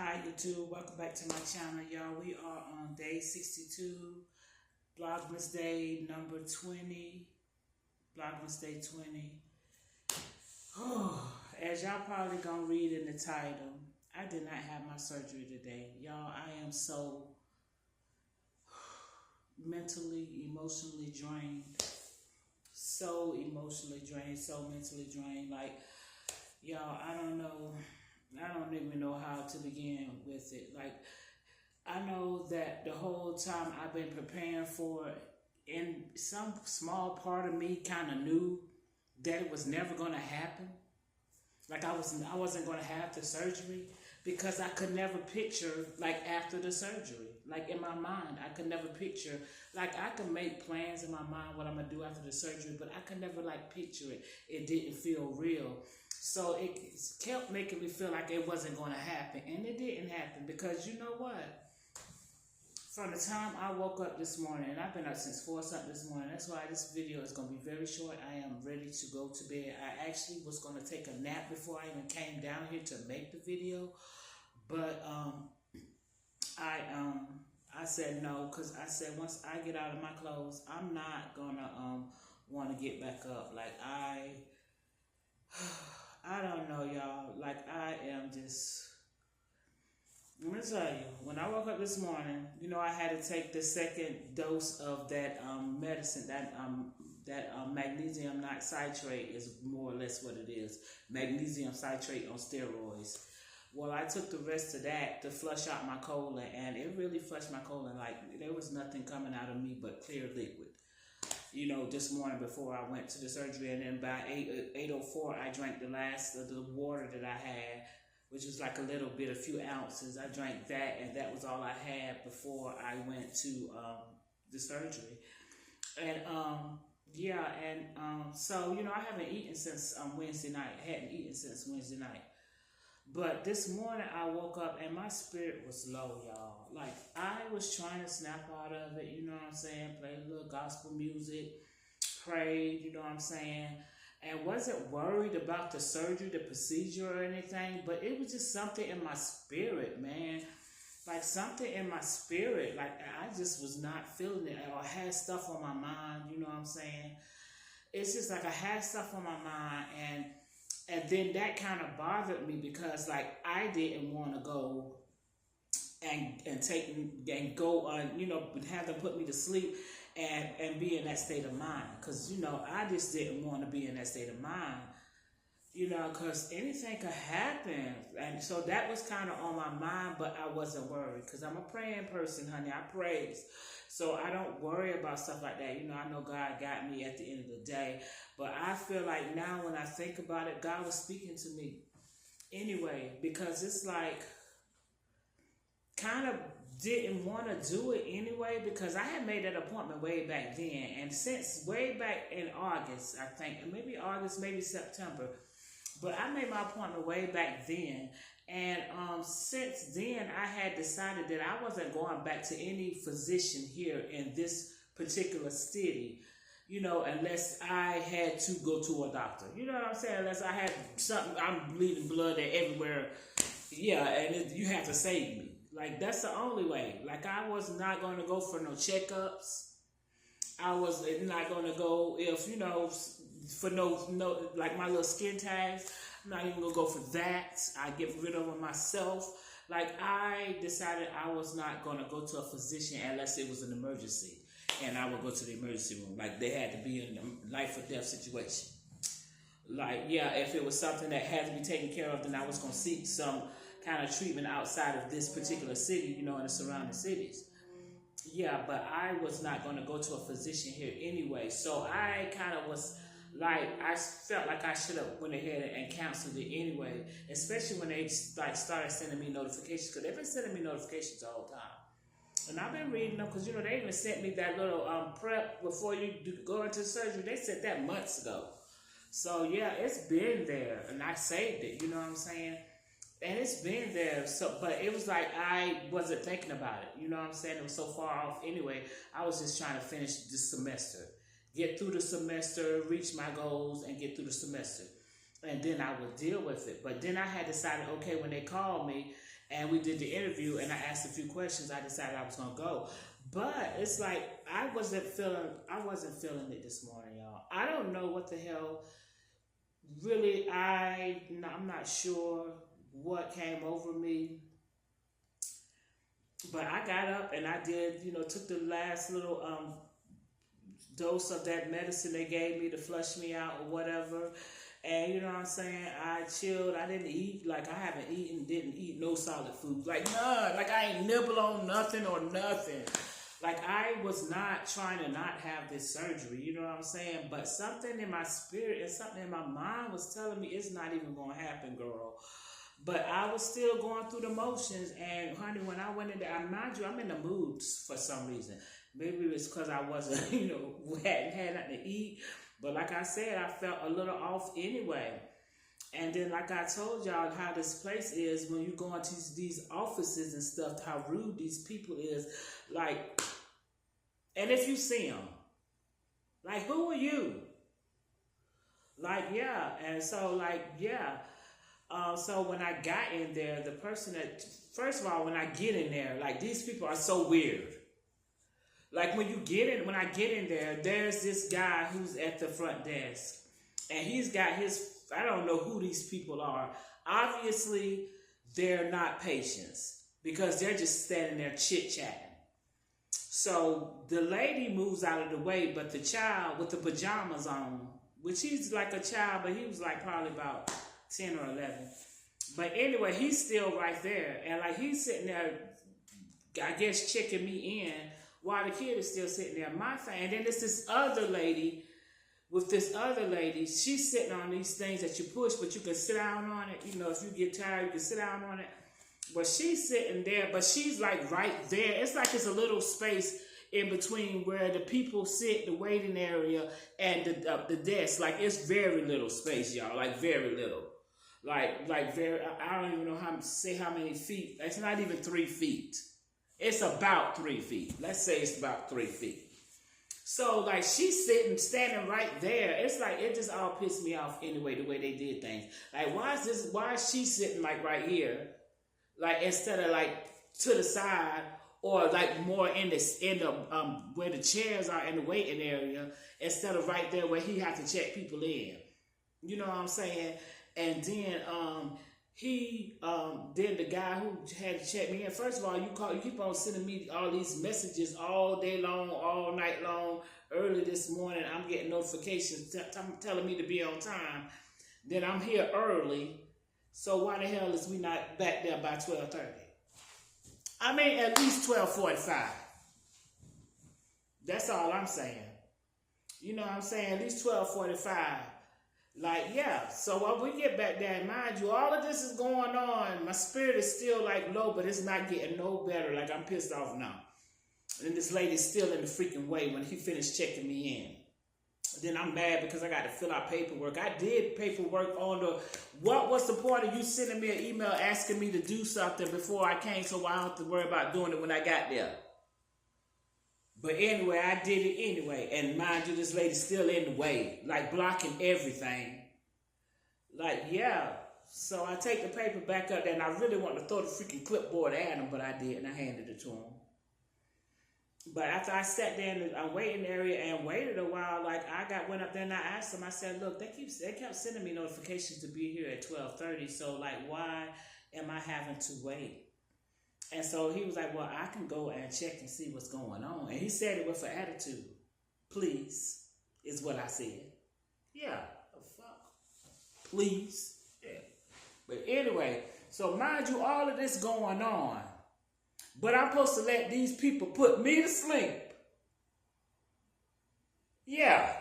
Hi YouTube, welcome back to my channel, y'all. We are on day 62, Vlogmas day number 20, Vlogmas day 20. As y'all probably gonna read in the title, I did not have my surgery today. Y'all, I am so mentally, emotionally drained. So emotionally drained, so mentally drained. Like, y'all, I don't even know how to begin with it. Like, I know that the whole time I've been preparing for it, and some small part of me kind of knew that it was never going to happen. Like, I wasn't going to have the surgery because I could never picture, like, after the surgery. Like, in my mind, I could never picture. Like, I could make plans in my mind what I'm going to do after the surgery, but I could never, like, picture it. It didn't feel real. So it kept making me feel like it wasn't going to happen. And it didn't happen because you know what? From the time I woke up this morning, and I've been up since 4 something this morning, that's why this video is going to be very short. I am ready to go to bed. I actually was going to take a nap before I even came down here to make the video. But I said no, because I said once I get out of my clothes, I'm not going to want to get back up. Like, I don't know, y'all. Like, I am just... Let me tell you, when I woke up this morning, you know, I had to take the second dose of that medicine, that magnesium citrate is more or less what it is. Magnesium citrate on steroids. Well, I took the rest of that to flush out my colon, and it really flushed my colon. Like, there was nothing coming out of me but clear liquid. You know, this morning before I went to the surgery, and then by 8:04, I drank the last of the water that I had, which was like a little bit, a few ounces. I drank that, and that was all I had before I went to the surgery. And so, you know, I haven't eaten since Wednesday night. I hadn't eaten since Wednesday night. But this morning I woke up and my spirit was low, y'all. Like, I was trying to snap out of it, you know what I'm saying? Play a little gospel music, prayed, you know what I'm saying? And wasn't worried about the surgery, the procedure or anything, but it was just something in my spirit, man. Like, something in my spirit. Like, I just was not feeling it. Or I had stuff on my mind, you know what I'm saying? It's just like I had stuff on my mind, and then that kind of bothered me because, like, I didn't want to go and go on, you know, have them put me to sleep and be in that state of mind. Because, you know, I just didn't want to be in that state of mind, you know, because anything could happen. And so that was kind of on my mind, but I wasn't worried because I'm a praying person, honey. I praise. So I don't worry about stuff like that. You know, I know God got me at the end of the day. But I feel like now when I think about it, God was speaking to me anyway, because it's like, kind of didn't want to do it anyway, because I had made that appointment way back then. And since way back in August, I think, maybe August, maybe September, but I made my appointment way back then. And since then, I had decided that I wasn't going back to any physician here in this particular city, you know, unless I had to go to a doctor. You know what I'm saying? Unless I had something, I'm bleeding blood everywhere. Yeah, and you have to save me. Like, that's the only way. Like, I was not going to go for no checkups. I was not going to go if, you know, for no, like my little skin tags. I'm not even going to go for that. I get rid of them myself. Like, I decided I was not going to go to a physician unless it was an emergency. And I would go to the emergency room. Like, they had to be in a life or death situation. Like, yeah, if it was something that had to be taken care of, then I was going to seek some kind of treatment outside of this particular city, you know, in the surrounding cities. Yeah, but I was not going to go to a physician here anyway. So I kind of was like, I felt like I should have went ahead and canceled it anyway, especially when they like started sending me notifications, because they've been sending me notifications the whole time. And I've been reading them because, you know, they even sent me that little prep before you go into surgery. They sent that months ago. So, yeah, it's been there, and I saved it, you know what I'm saying? And it's been there, so, but it was like I wasn't thinking about it. You know what I'm saying? It was so far off anyway. I was just trying to finish this semester. Get through the semester, reach my goals, and get through the semester. and then I would deal with it. But then I had decided, okay, when they called me and we did the interview and I asked a few questions, I decided I was gonna go. But it's like I wasn't feeling it this morning, y'all. I don't know what the hell. Really, I'm not sure what came over me. But I got up and I did, took the last little dose of that medicine they gave me to flush me out or whatever. And you know what I'm saying? I chilled. I didn't eat. Like, I didn't eat no solid food. Like, none. Like, I ain't nibble on nothing or nothing. Like, I was not trying to not have this surgery. You know what I'm saying? But something in my spirit and something in my mind was telling me it's not even going to happen, girl. But I was still going through the motions. And, honey, when I went in there, mind you, I'm in the mood for some reason. Maybe it's because I wasn't, hadn't had nothing to eat. But like I said, I felt a little off anyway. And then, like I told y'all, how this place is when you go into these offices and stuff, how rude these people is. Like, and if you see them, like, who are you? Like, yeah. And so, like, yeah. So when I got in there, the person that, first of all, when I get in there, like, these people are so weird. Like, when I get in there, there's this guy who's at the front desk. And he's got I don't know who these people are. Obviously, they're not patients because they're just standing there chit-chatting. So the lady moves out of the way, but the child with the pajamas on, which he's like a child, but he was like probably about 10 or 11. But anyway, he's still right there. And like, he's sitting there, I guess, checking me in while the kid is still sitting there. My thing, and then there's this other lady. With this other lady, she's sitting on these things that you push, but you can sit down on it. If you get tired, you can sit down on it. But she's sitting there, but she's like right there. It's like it's a little space in between where the people sit, the waiting area, and the desk. Like, it's very little space, y'all. Like, very little. Like very. I don't even know how many feet. It's not even 3 feet. It's about 3 feet. Let's say it's about 3 feet. So, like, she's standing right there. It's like, it just all pissed me off anyway, the way they did things. Like, why is she sitting, like, right here? Like, instead of, like, to the side, or, like, more in the where the chairs are in the waiting area, instead of right there where he has to check people in. You know what I'm saying? And then, then the guy who had to check me in, first of all, you keep on sending me all these messages all day long, all night long. Early this morning, I'm getting notifications telling me to be on time. Then I'm here early. So why the hell is we not back there by 12:30? I mean, at least 12:45. That's all I'm saying. You know what I'm saying? At least 12:45. Like, yeah, so when we get back there, and mind you, all of this is going on. My spirit is still, like, low, but it's not getting no better. Like, I'm pissed off now. And this lady's still in the freaking way when he finished checking me in. Then I'm mad because I got to fill out paperwork. I did paperwork on what was the point of you sending me an email asking me to do something before I came so I don't have to worry about doing it when I got there? But anyway, I did it anyway. And mind you, this lady's still in the way. Like, blocking everything. Like, yeah. So I take the paper back up there, and I really wanted to throw the freaking clipboard at him, but I did, and I handed it to him. But after I sat there in the waiting area and waited a while, like, went up there and I asked him, I said, look, they kept sending me notifications to be here at 12:30. So, like, why am I having to wait? And so he was like, well, I can go and check and see what's going on. And he said it with an attitude. Please, is what I said. Yeah, the fuck. Please. Yeah. But anyway, so mind you, all of this going on. But I'm supposed to let these people put me to sleep. Yeah.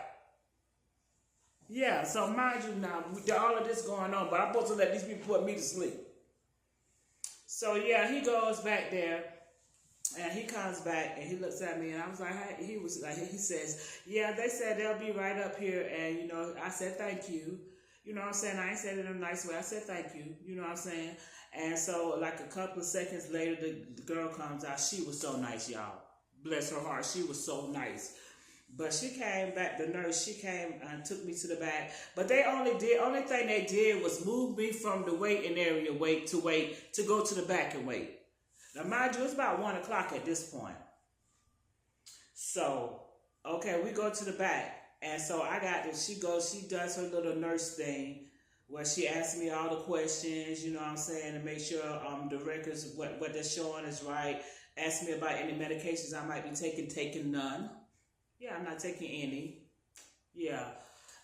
Yeah, so mind you now, all of this going on, but I'm supposed to let these people put me to sleep. So, yeah, he goes back there, and he comes back, and he looks at me, and I was like, he says, yeah, they said they'll be right up here, and, I said, thank you. You know what I'm saying? I ain't said it in a nice way. I said, thank you. You know what I'm saying? And so, like, a couple of seconds later, the girl comes out. She was so nice, y'all. Bless her heart. She was so nice. But she came back, the nurse, she came and took me to the back. But only thing they did was move me from the waiting area, to go to the back and wait. Now, mind you, it's about 1 o'clock at this point. So, okay, we go to the back. And so she does her little nurse thing where she asks me all the questions, you know what I'm saying, to make sure the records, what they're showing is right. Ask me about any medications I might be taking none. Yeah, I'm not taking any. Yeah.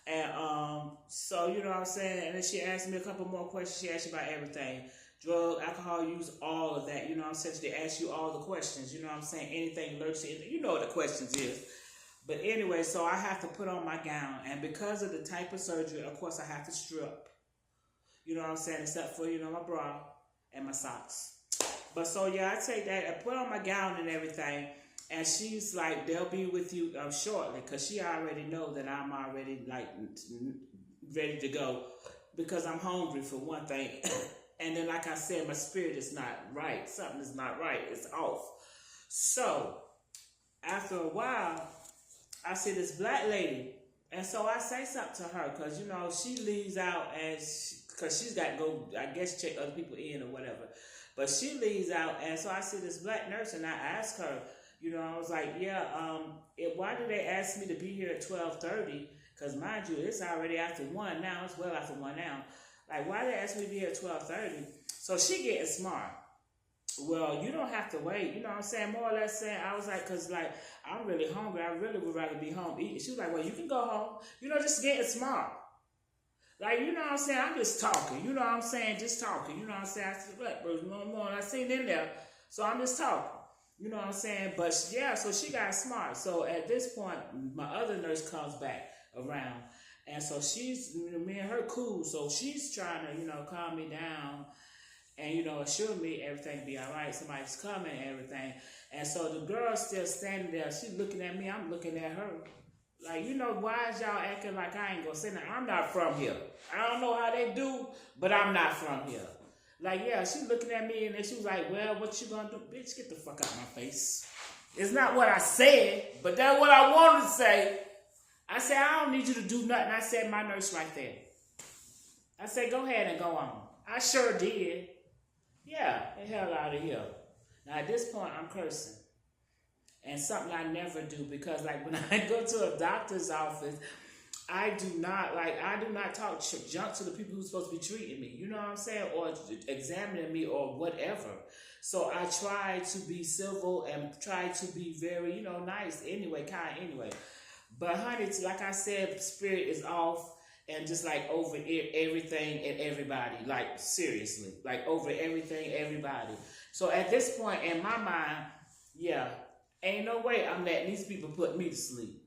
And so, you know what I'm saying? And then she asked me a couple more questions. She asked me about everything. Drug, alcohol use, all of that. You know what I'm saying? They ask you all the questions. You know what I'm saying? Anything lurks in. You know what the questions is. But anyway, so I have to put on my gown. And because of the type of surgery, of course, I have to strip. You know what I'm saying? Except for, my bra and my socks. But so, yeah, I take that and put on my gown and everything. And she's like, they'll be with you shortly. Because she already know that I'm already, like, ready to go. Because I'm hungry, for one thing. And then, like I said, my spirit is not right. Something is not right. It's off. So, after a while, I see this black lady. And so I say something to her. Because, she leaves out because she's got to go, I guess, check other people in or whatever. But she leaves out. And so I see this black nurse and I ask her, I was like, yeah, why did they ask me to be here at 12:30? Because mind you, it's already after 1 now. It's well after 1 now. Like, why did they ask me to be here at 12:30? So she getting smart. Well, you don't have to wait. You know what I'm saying? More or less saying, I was like, because, like, I'm really hungry. I really would rather be home eating. She was like, well, you can go home. Just getting smart. Like, you know what I'm saying? I'm just talking. You know what I'm saying? Just talking. You know what I'm saying? I said, black person, no more. I seen in there. So I'm just talking. You know what I'm saying? But, yeah, so she got smart. So at this point, my other nurse comes back around. And so me and her cool. So she's trying to, calm me down and, assure me everything be all right. Somebody's coming and everything. And so the girl's still standing there. She's looking at me. I'm looking at her. Like, why is y'all acting like I ain't gonna say nothing? I'm not from here. I don't know how they do, but I'm not from here. Like, yeah, she's looking at me and then she was like, well, what you gonna do? Bitch, get the fuck out of my face. It's not what I said, but that's what I wanted to say. I said, I don't need you to do nothing. I said, my nurse right there. I said, go ahead and go on. I sure did. Yeah, the hell out of here. Now, at this point, I'm cursing. And something I never do because, like, when I go to a doctor's office, I do not talk junk to the people who's supposed to be treating me. You know what I'm saying? Or examining me or whatever. So I try to be civil and try to be very, nice anyway, kind anyway. But, honey, like I said, spirit is off and just, like, over everything and everybody. Like, seriously. Like, over everything, everybody. So at this point, in my mind, yeah, ain't no way I'm letting these people put me to sleep.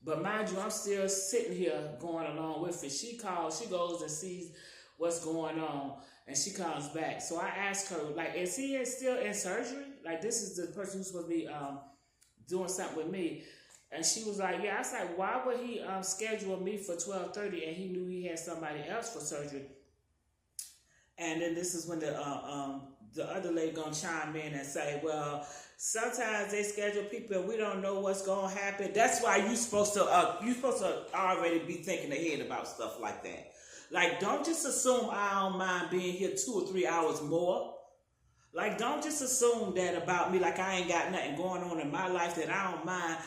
But mind you, I'm still sitting here going along with it. She goes and sees what's going on, and she comes back. So I asked her, like, is he still in surgery? Like, this is the person who's supposed to be doing something with me. And she was like, yeah. I was like, why would he schedule me for 12:30 and he knew he had somebody else for surgery? And then this is when the other lady gonna chime in and say, well, sometimes they schedule people and we don't know what's gonna happen. That's why you're supposed to already be thinking ahead about stuff like that. Like, don't just assume I don't mind being here 2 or 3 hours more. Like, don't just assume that about me, like I ain't got nothing going on in my life, that I don't mind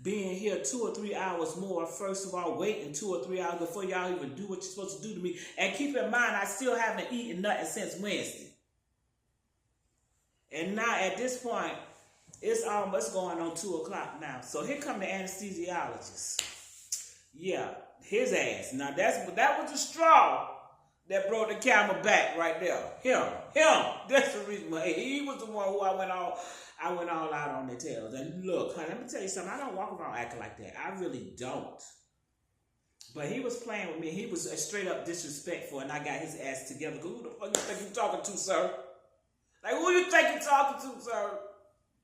being here 2 or 3 hours more. First of all, waiting 2 or 3 hours before y'all even do what you're supposed to do to me. And keep in mind, I still haven't eaten nothing since Wednesday. And now at this point, it's almost going on 2 o'clock now. So here come the anesthesiologist. Yeah, his ass. Now that was the straw that brought the camera back right there. Him. That's the reason why he was the one who I went all out on their tails. And look, honey, let me tell you something. I don't walk around acting like that. I really don't. But he was playing with me. He was straight up disrespectful, and I got his ass together. Who the fuck you think you talking to, sir? Like, who you think you talking to, sir?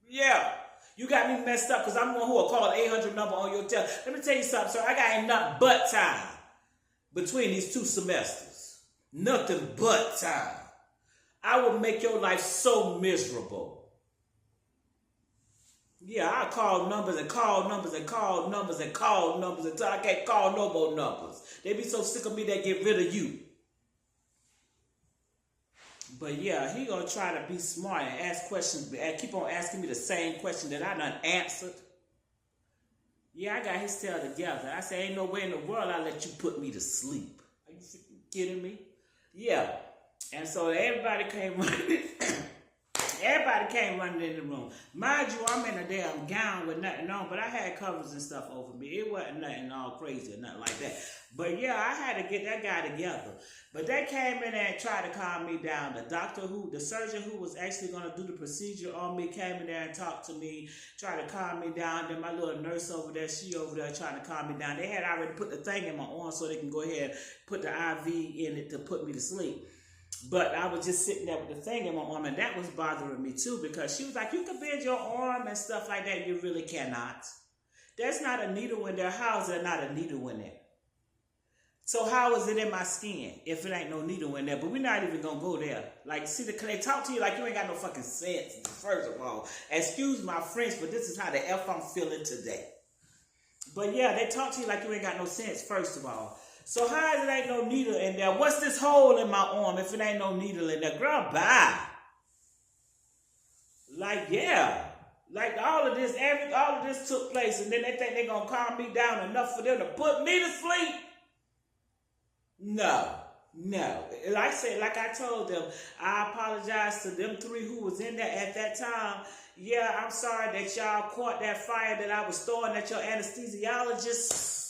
Yeah. You got me messed up because I'm the one who will call the 800 number on your tel. Let me tell you something, sir. I got nothing but time between these 2 semesters. Nothing but time. I will make your life so miserable. Yeah, I call numbers and call numbers and call numbers and call numbers until I can't call no more numbers. They be so sick of me they get rid of you. But yeah, he gonna try to be smart and ask questions and keep on asking me the same question that I done answered. Yeah, I got his tail together. I said, ain't no way in the world I let you put me to sleep. Are you kidding me? Yeah. And so everybody came running. Everybody came running in the room. Mind you, I'm in a damn gown with nothing on, but I had covers and stuff over me. It wasn't nothing all crazy or nothing like that. But yeah, I had to get that guy together. But they came in there and tried to calm me down. The surgeon who was actually going to do the procedure on me came in there and talked to me, tried to calm me down. Then my little nurse over there, she over there trying to calm me down. They had already put the thing in my arm so they can go ahead and put the IV in it to put me to sleep. But I was just sitting there with the thing in my arm, and that was bothering me too, because she was like, you can bend your arm and stuff like that. You really cannot. There's not a needle in there. How is there not a needle in there? So how is it in my skin if it ain't no needle in there? But we're not even going to go there. Like, see, they talk to you like you ain't got no fucking sense, first of all. Excuse my French, but this is how the F I'm feeling today. But yeah, they talk to you like you ain't got no sense, first of all. So how is it ain't no needle in there? What's this hole in my arm if it ain't no needle in there? Girl, bye. Like, yeah. Like all of this took place, and then they think they're gonna calm me down enough for them to put me to sleep. No. Like I said, like I told them, I apologize to them three who was in there at that time. Yeah, I'm sorry that y'all caught that fire that I was throwing at your anesthesiologist.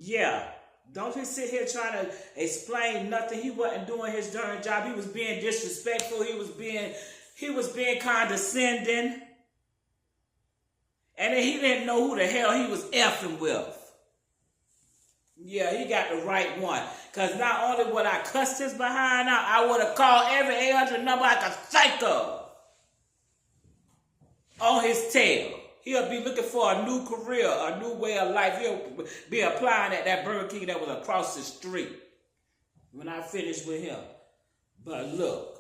Yeah. Don't he sit here trying to explain nothing. He wasn't doing his darn job. He was being disrespectful. He was being condescending. And then he didn't know who the hell he was effing with. Yeah, he got the right one. Because not only would I cuss his behind out, I would have called every 800 number I could think of on his tail. He'll be looking for a new career, a new way of life. He'll be applying at that Burger King that was across the street when I finish with him. But look,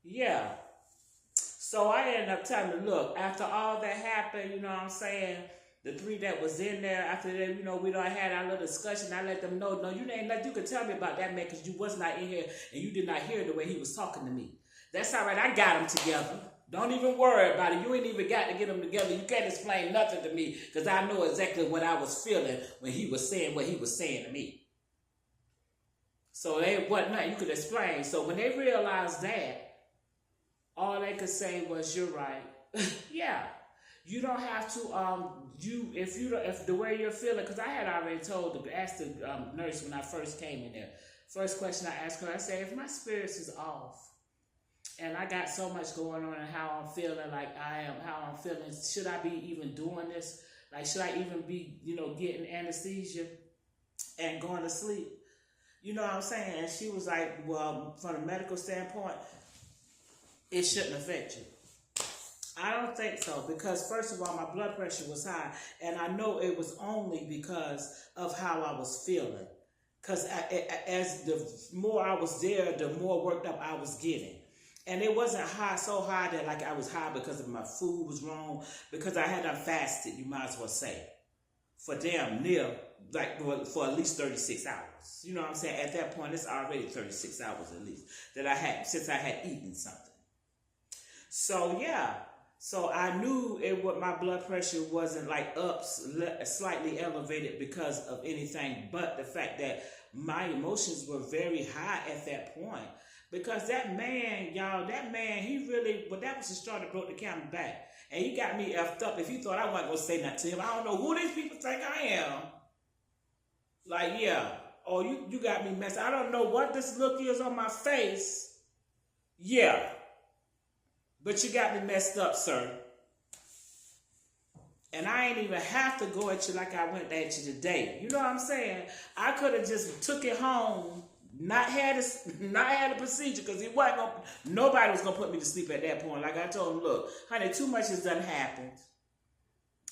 yeah. So I ended up telling him, look, after all that happened, you know what I'm saying, the three that was in there, after that, you know, we done had our little discussion. I let them know, no, you ain't like you could tell me about that man because you was not in here and you did not hear the way he was talking to me. That's all right. I got them together. Don't even worry about it. You ain't even got to get them together. You can't explain nothing to me because I know exactly what I was feeling when he was saying what he was saying to me. So there wasn't nothing you could explain. So when they realized that, all they could say was, "You're right." Yeah, you don't have to. If the way you're feeling, because I had already asked the nurse when I first came in there. First question I asked her, I said, if my spirits is off. And I got so much going on and how I'm feeling, like how I'm feeling. Should I be even doing this? Like, should I even be, getting anesthesia and going to sleep? You know what I'm saying? And she was like, well, from a medical standpoint, it shouldn't affect you. I don't think so, because first of all, my blood pressure was high, and I know it was only because of how I was feeling. Because as the more I was there, the more worked up I was getting. And it wasn't so high that like I was high because of my food was wrong, because I had fasted, you might as well say, for damn near, like for at least 36 hours. You know what I'm saying? At that point, it's already 36 hours at least that I had, since I had eaten something. So yeah, so I knew my blood pressure wasn't like up, slightly elevated because of anything, but the fact that my emotions were very high at that point. Because that man, he really, that was the straw that broke the camel's back. And he got me effed up. If he thought I wasn't going to say nothing to him, I don't know who these people think I am. Like, yeah. Oh, you got me messed up. I don't know what this look is on my face. Yeah. But you got me messed up, sir. And I ain't even have to go at you like I went at you today. You know what I'm saying? I could have just took it home. Not had a procedure, because nobody was gonna put me to sleep at that point. Like I told him, look, honey, too much has done happened.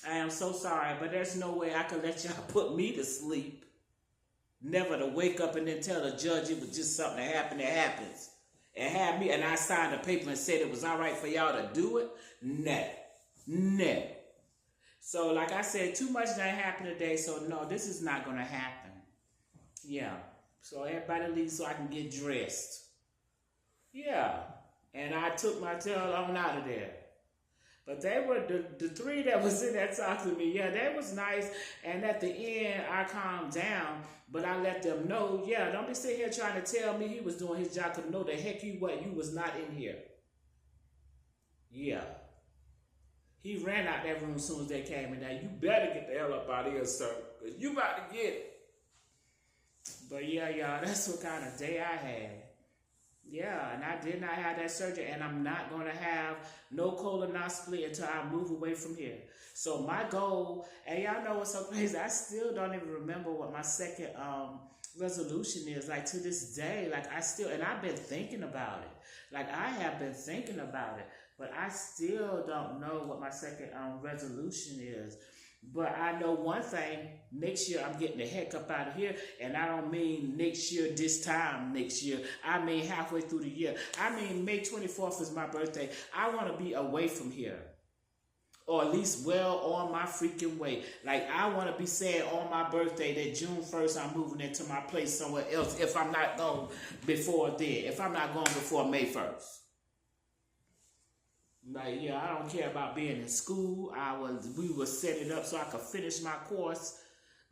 I am so sorry, but there's no way I could let y'all put me to sleep. Never to wake up and then tell the judge it was just something that happened that happens. and had me, and I signed a paper and said it was all right for y'all to do it. No, no. So like I said, too much done happened today. So no, this is not gonna happen. Yeah. So everybody leave so I can get dressed. Yeah. And I took my tail on out of there. But they were the three that was in there talking to me. Yeah, that was nice. And at the end, I calmed down. But I let them know, yeah, don't be sitting here trying to tell me he was doing his job. Because no, the heck you what? You was not in here. Yeah. He ran out that room as soon as they came in there. You better get the hell up out of here, sir. Because you about to get it. But yeah, y'all, that's what kind of day I had. Yeah, and I did not have that surgery, and I'm not going to have no colonoscopy until I move away from here. So my goal, and y'all know what's so crazy, I still don't even remember what my second resolution is. Like to this day, like I still, and I've been thinking about it. Like I have been thinking about it, but I still don't know what my second resolution is. But I know one thing, next year I'm getting the heck up out of here. And I don't mean next year, this time next year. I mean halfway through the year. I mean May 24th is my birthday. I want to be away from here. Or at least well on my freaking way. Like I want to be saying on my birthday that June 1st I'm moving into my place somewhere else. If I'm not going before then. If I'm not going before May 1st. Like, yeah, I don't care about being in school. We were setting it up so I could finish my course,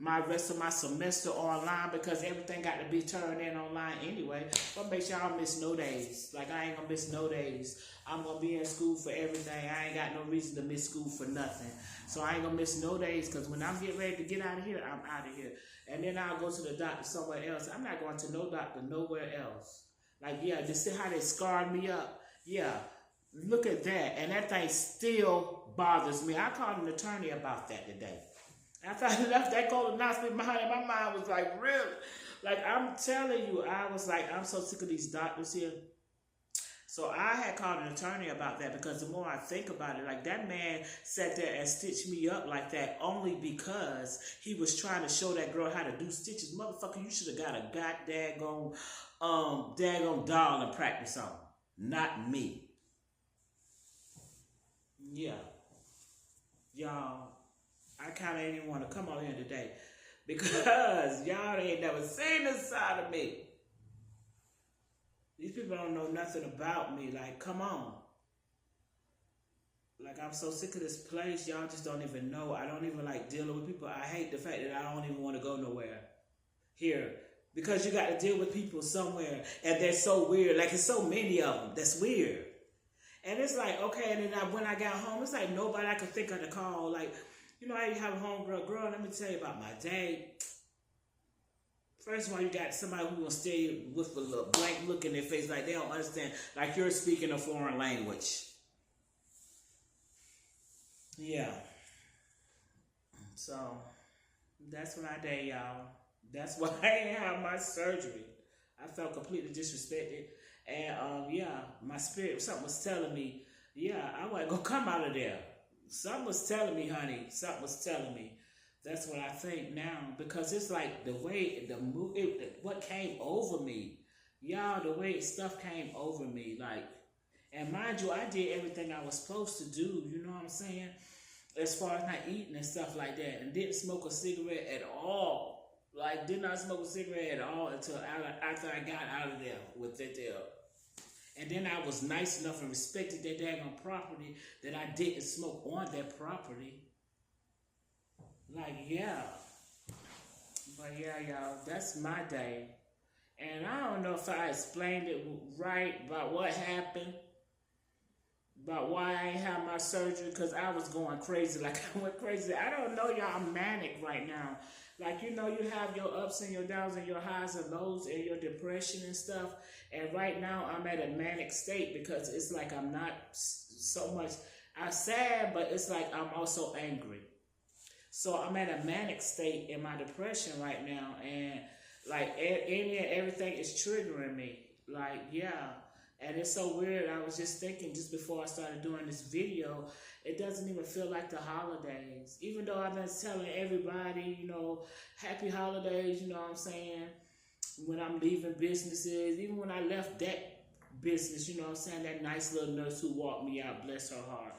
my rest of my semester online because everything got to be turned in online anyway. But make sure I don't miss no days. Like, I ain't going to miss no days. I'm going to be in school for everything. I ain't got no reason to miss school for nothing. So I ain't going to miss no days because when I'm getting ready to get out of here, I'm out of here. And then I'll go to the doctor somewhere else. I'm not going to no doctor nowhere else. Like, yeah, just see how they scarred me up. Yeah. Look at that. And that thing still bothers me. I called an attorney about that today. After I left that colonoscopy behind, my mind was like, really? Like, I'm telling you, I was like, I'm so sick of these doctors here. So I had called an attorney about that because the more I think about it, like that man sat there and stitched me up like that only because he was trying to show that girl how to do stitches. Motherfucker, you should have got a daggone doll to practice on. Not me. Yeah. Y'all, I kind of didn't want to come on here today because y'all ain't never seen this side of me. These people don't know nothing about me. Like, come on. Like, I'm so sick of this place. Y'all just don't even know. I don't even like dealing with people. I hate the fact that I don't even want to go nowhere here because you got to deal with people somewhere and they're so weird. Like, it's so many of them that's weird. And it's like, okay, and then when I got home, it's like nobody I could think of to call. Like, you know how you have a homegirl, girl, let me tell you about my day. First of all, you got somebody who will stay with a little blank look in their face like they don't understand, like you're speaking a foreign language. Yeah. So, that's what I did, y'all. That's why I didn't have my surgery. I felt completely disrespected. And, yeah, my spirit, something was telling me, yeah, I wasn't going to come out of there. Something was telling me, honey. Something was telling me. That's what I think now. Because it's like the way, what came over me. Y'all, the way stuff came over me. Like, and mind you, I did everything I was supposed to do. You know what I'm saying? As far as not eating and stuff like that. And didn't smoke a cigarette at all. Like, did not smoke a cigarette at all until after I got out of there with it there. And then I was nice enough and respected that daggone property that I didn't smoke on that property. Like, yeah. But yeah, y'all, that's my day. And I don't know if I explained it right about what happened. About why I ain't have my surgery, because I was going crazy. Like, I went crazy. I don't know, y'all, I'm manic right now. Like, you know, you have your ups and your downs and your highs and lows and your depression and stuff. And right now, I'm at a manic state because it's like I'm not so much, I'm sad, but it's like I'm also angry. So I'm at a manic state in my depression right now. And like any and everything is triggering me. Like, yeah. And it's so weird. I was just thinking just before I started doing this video, it doesn't even feel like the holidays. Even though I've been telling everybody, you know, happy holidays, you know what I'm saying? When I'm leaving businesses, even when I left that business, you know what I'm saying? That nice little nurse who walked me out, bless her heart.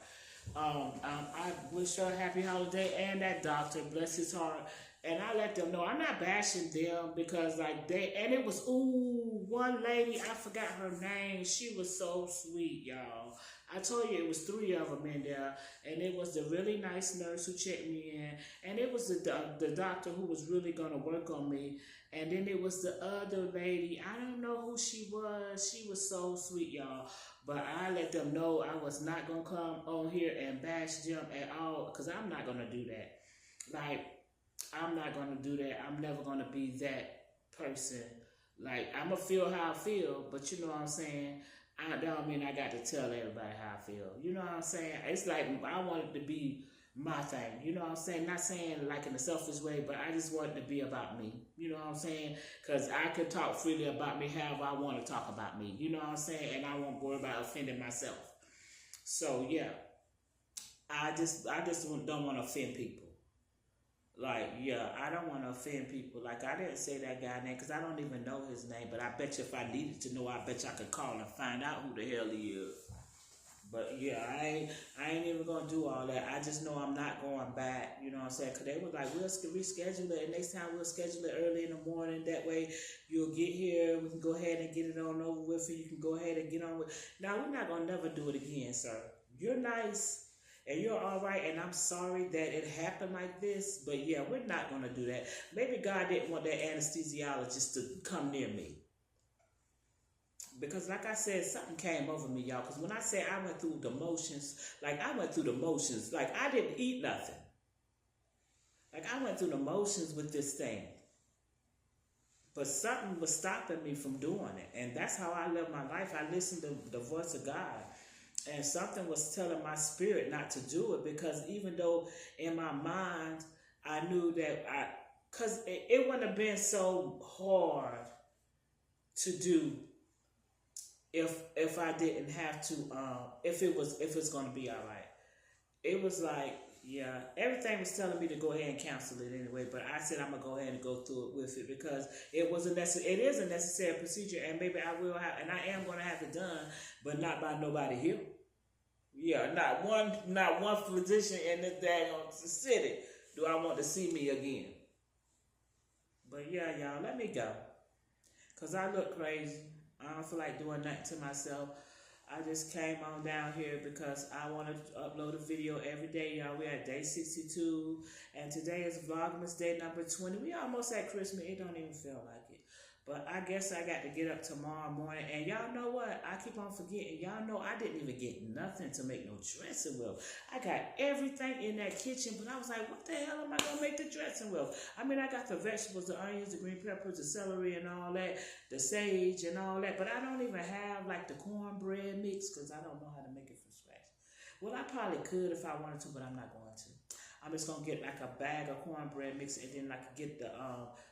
I wish her a happy holiday, and that doctor, bless his heart. And I let them know I'm not bashing them because like and it was one lady, I forgot her name. She was so sweet, y'all. I told you it was 3 of them in there, and it was the really nice nurse who checked me in, and it was the doctor who was really gonna work on me, and then it was the other lady. I don't know who she was. She was so sweet, y'all. But I let them know I was not gonna come on here and bash them at all, because I'm not gonna do that. Like, I'm not gonna do that. I'm never gonna be that person. Like, I'm gonna feel how I feel, but you know what I'm saying? I don't mean I got to tell everybody how I feel. You know what I'm saying? It's like I want it to be my thing. You know what I'm saying? Not saying like in a selfish way, but I just want it to be about me. You know what I'm saying? Because I could talk freely about me however I want to talk about me. You know what I'm saying? And I won't worry about offending myself. So yeah, I just don't want to offend people. Like, yeah, I don't want to offend people. Like, I didn't say that guy name because I don't even know his name. But I bet you if I needed to know, I bet you I could call and find out who the hell he is. But yeah, I ain't even going to do all that. I just know I'm not going back. You know what I'm saying? Because they were like, we'll reschedule it. And next time we'll schedule it early in the morning. That way you'll get here. We can go ahead and get it on over with. And you can go ahead and get on with. Now, we're not going to never do it again, sir. You're nice. And you're all right, and I'm sorry that it happened like this, but yeah, we're not going to do that. Maybe God didn't want that anesthesiologist to come near me. Because like I said, something came over me, y'all. Because when I say I went through the motions, like I went through the motions. Like I didn't eat nothing. Like I went through the motions with this thing. But something was stopping me from doing it. And that's how I live my life. I listened to the voice of God. And something was telling my spirit not to do it, because even though in my mind I knew that because it wouldn't have been so hard to do if I didn't have to if it's gonna be all right. It was like, yeah, everything was telling me to go ahead and cancel it anyway, but I said I'm gonna go ahead and go through it with it because it is a necessary procedure, and maybe I will have, and I am gonna have it done, but not by nobody here. Yeah, not one physician in this daggone city do I want to see me again. But yeah, y'all, let me go, cause I look crazy. I don't feel like doing nothing to myself. I just came on down here because I want to upload a video every day, y'all. We're at day 62, and today is Vlogmas day number 20. We almost at Christmas. It don't even feel like it. But I guess I got to get up tomorrow morning. And y'all know what? I keep on forgetting. Y'all know I didn't even get nothing to make no dressing with. I got everything in that kitchen, but I was like, what the hell am I going to make the dressing with? I mean, I got the vegetables, the onions, the green peppers, the celery and all that, the sage and all that. But I don't even have like the cornbread mix because I don't know how to make it from scratch. Well, I probably could if I wanted to, but I'm not going to. I'm just going to get like a bag of cornbread mix and then like get the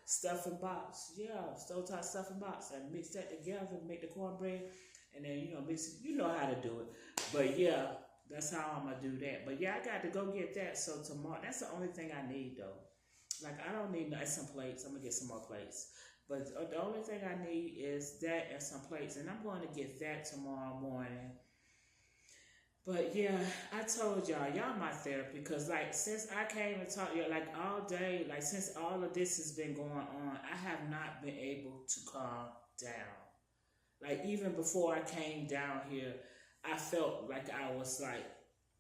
stuffing box. Yeah, stovetop stuffing box, and mix that together and make the cornbread, and then, you know, mix it. You know how to do it. But yeah, that's how I'm going to do that. But yeah, I got to go get that. So tomorrow, that's the only thing I need though. Like I don't need some plates. I'm going to get some more plates. But the only thing I need is that and some plates. And I'm going to get that tomorrow morning. But yeah, I told y'all my therapy, because like since I came and talked to you like all day, like since all of this has been going on, I have not been able to calm down. Like even before I came down here, I felt like I was like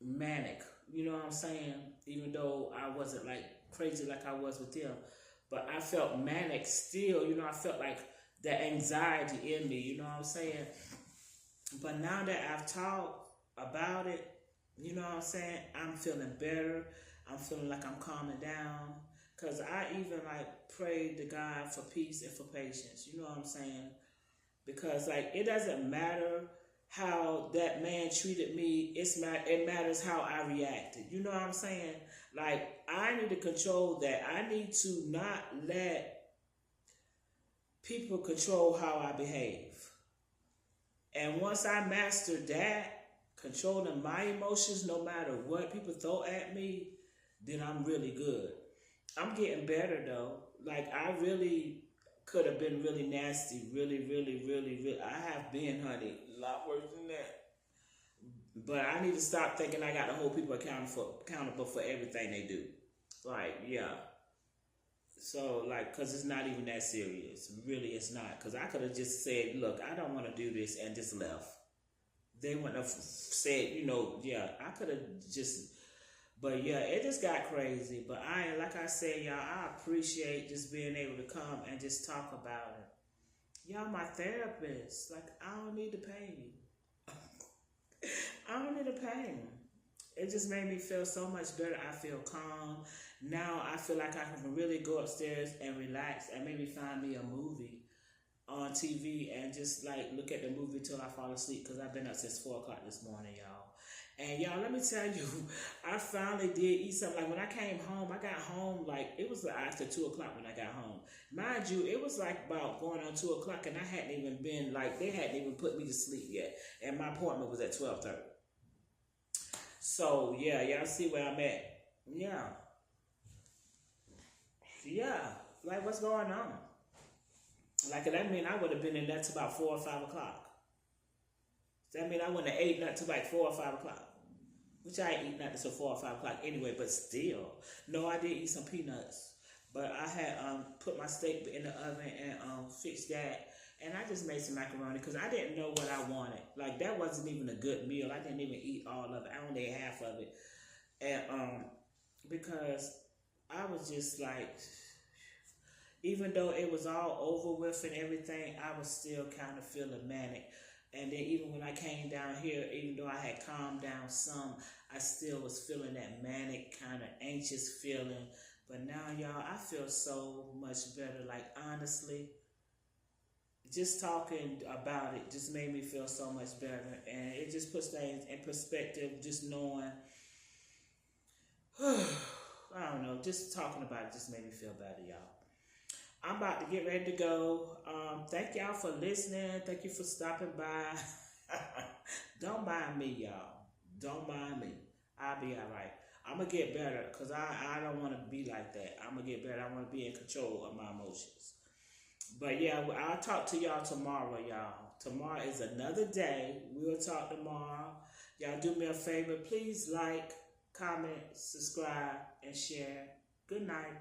manic. You know what I'm saying? Even though I wasn't like crazy like I was with them, but I felt manic still. You know, I felt like the anxiety in me. You know what I'm saying? But now that I've talked about it, you know what I'm saying, I'm feeling better. I'm feeling like I'm calming down, because I even like prayed to God for peace and for patience. You know what I'm saying? Because like it doesn't matter how that man treated me, it matters how I reacted. You know what I'm saying? Like I need to control that. I need to not let people control how I behave. And once I master that, controlling my emotions no matter what people throw at me, then I'm really good. I'm getting better though. Like I really could have been really nasty. Really. I have been, honey. a lot worse than that. But I need to stop thinking I got to hold people accountable for everything they do. Like, yeah. So, like, because it's not even that serious. Really, it's not. Because I could have just said, look, I don't want to do this and just left. They wouldn't have said, yeah, I could have just, but yeah, it just got crazy. But like I said, y'all, I appreciate just being able to come and just talk about it. Y'all, my therapist, like, I don't need to pay you. I don't need to pay him. It just made me feel so much better. I feel calm. Now I feel like I can really go upstairs and relax and maybe find me a movie on TV and just like look at the movie till I fall asleep because I've been up since 4 o'clock this morning, y'all. And y'all, let me tell you, I finally did eat something. Like when I came home, I got home like it was after 2 o'clock when I got home. Mind you, it was like about going on 2 o'clock, and I hadn't even been like they hadn't even put me to sleep yet, and my appointment was at 12:30. So yeah, y'all see where I'm at. Yeah. Like what's going on? Like that mean I would have been in there till about 4 or 5 o'clock. That mean I wouldn't have ate nothing till like 4 or 5 o'clock. Which I ain't eat nothing till 4 or 5 o'clock anyway, but still. No, I did eat some peanuts. But I had put my steak in the oven and fixed that. And I just made some macaroni because I didn't know what I wanted. Like that wasn't even a good meal. I didn't even eat all of it. I only ate half of it. And because I was just like, even though it was all over with and everything, I was still kind of feeling manic. And then even when I came down here, even though I had calmed down some, I still was feeling that manic, kind of anxious feeling. But now, y'all, I feel so much better. Like, honestly, just talking about it just made me feel so much better. And it just puts things in perspective, just knowing, I don't know, just talking about it just made me feel better, y'all. I'm about to get ready to go. Thank y'all for listening. Thank you for stopping by. Don't mind me, y'all. Don't mind me. I'll be all right. I'm going to get better because I don't want to be like that. I'm going to get better. I want to be in control of my emotions. But yeah, I'll talk to y'all tomorrow, y'all. Tomorrow is another day. We'll talk tomorrow. Y'all do me a favor. Please like, comment, subscribe, and share. Good night.